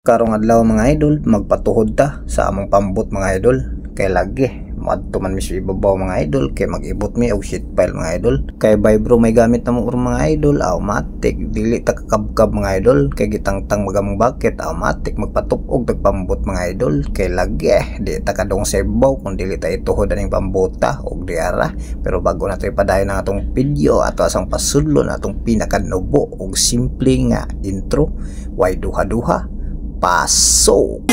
Karong adlaw mga idol, magpatuhod ta sa among pambot mga idol. Kay lagi madto man mi sa ibabaw mga idol, kay mag-ibot mi og sheet pile mga idol. Kay vibro may gamit na mo mga idol, automatic dili ta kakabkab mga idol. Kay gitangtang magamong bucket, automatic magpatupog tagpambot mga idol. Kay lagi di ta kadong sa ibaw kung dili ta ituhod aning pambota og diara. Pero bago na tayo padayon ang atong video ato asang pasudlon atong pinakanubo og simple nga intro, way duha-duha pasok.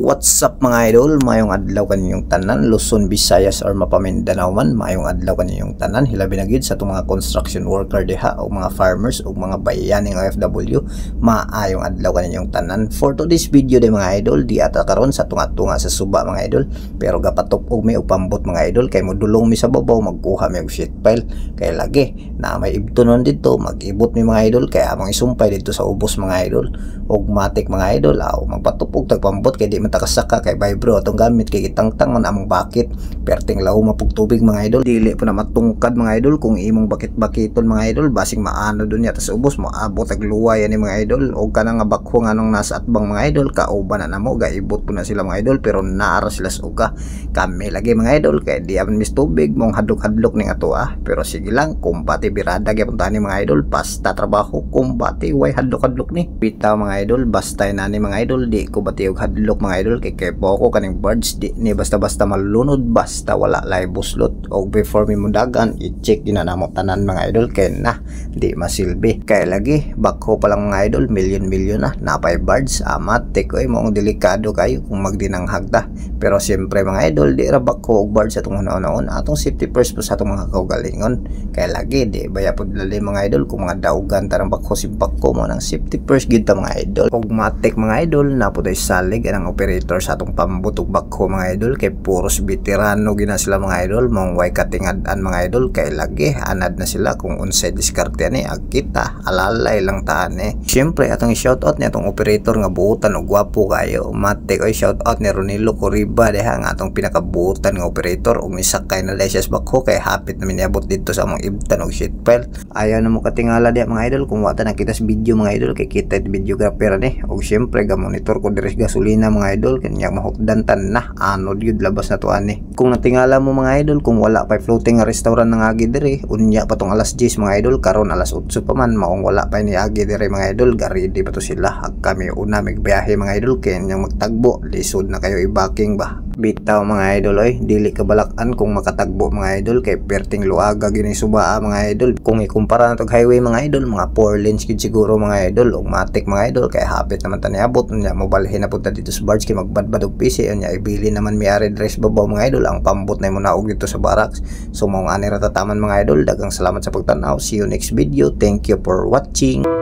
What's up mga idol, mayong adlaw kaninyong tanan, Luzon, Visayas or Mapamindanao man, mayong adlaw kaninyong tanan. Hilabi na gid sa itong mga construction worker diha o mga farmers o mga bayaning OFW, maayong adlaw kaninyong tanan. For today's video de mga idol, di ata karon sa tunga-tunga sa suba mga idol, pero gapatupog mi og pambot mga idol. Kay modulong mi sa babaw, magkuha mi og sheet pile. Kay lagi na may ibtonon dito, mag-ibot mi mga idol. Kay amang isumpay dito sa ubos mga idol, og matik mga idol, magpatupog tagpambot. Kay di takasaka kay vibro atong gamit, kay gitangtang man among bakit perting law mapug tubig mga idol. Dili po na matungkad mga idol kung imong bakit-bakiton mga idol, basing maano dun yata sa ubos mo abot ag luway ani mga idol. O kanang nga bakho nga nung nasa atbang mga idol, kauban na namo gaibot po na sila mga idol, pero naara sila sa uga. Kami lagi mga idol, kay di aman mis tubig mong hadlok-hadlok ning ato pero sige lang, kumbati birada gyapon tani mga idol, basta trabaho kumbati way hadlok-hadlok ni bitaw mga idol. Basta na ni mga idol, di ko bati og hadlok mga idol, kay kepo ko kaning birds di ni basta-basta malunod, basta wala lay buslot. O before mi mundagan, i-check din na namo tanan mga idol, kay na di masilbi. Kay lagi bakho pa lang mga idol, milyon na napay birds, amatik oy moong delikado kayo kung magdinanghag ta. Pero siyempre mga idol, di ra bakho og birds atong hunaon atong safety first po sa atong mga kaugalingon. Kay lagi di baya pud dali mga idol, kung mga daugan tarang bakho simpak ko mo nang safety first gid ta mga idol. Og matik mga idol, napuday salig anang operator sa atong pambutog bakho mga idol, kay puros veterano gina sila mga idol, mong way katingad-an mga idol. Kay lagi anad na sila kung unsay diskarte ni agkita alalay lang taan Siyempre atong shoutout ni atong operator nga buutan og gwapo kayo, matik oy. Shoutout ni Ronilo Coriba deha nga atong pinakabuutan nga operator, og misakay na siya sa bakho, kay hapit na miniabot dito sa among ibtan og sheet pile. Ayaw na mo katingala diha mga idol kung wata nakita sa video mga idol, kay kita videographer ni. Og siyempre ga monitor ko diri gasolina mga idol, kanya mahukdan tan na ano gyud labas na to ani. Kung natingala mo mga idol, kung wala pa floating nga restaurant nang agi diri, unya pa tong alas 10 mga idol, karon alas 8 pa man, maong wala pa ni agi diri mga idol, garidi pa to sila. Kami una magbiyahe mga idol, kay nyang magtagbo lisod na kayo ibaking ba. Bitaw mga idol oy, dili kabalakan kung makatagbo mga idol, kay perting luaga gini subaa mga idol. Kung ikumpara na tog highway mga idol, mga 4 lanes gid siguro mga idol, og matik mga idol. Kay hapit naman ta niabot nya mobalhin na punta dito sa barge, kay magbadbad og PC nya ibili naman mi-ari dress babaw mga idol. Ang pambot na mo naog dito sa barracks. So mong ani ra tataman mga idol, daghang salamat sa pagtan-aw. See you next video, thank you for watching.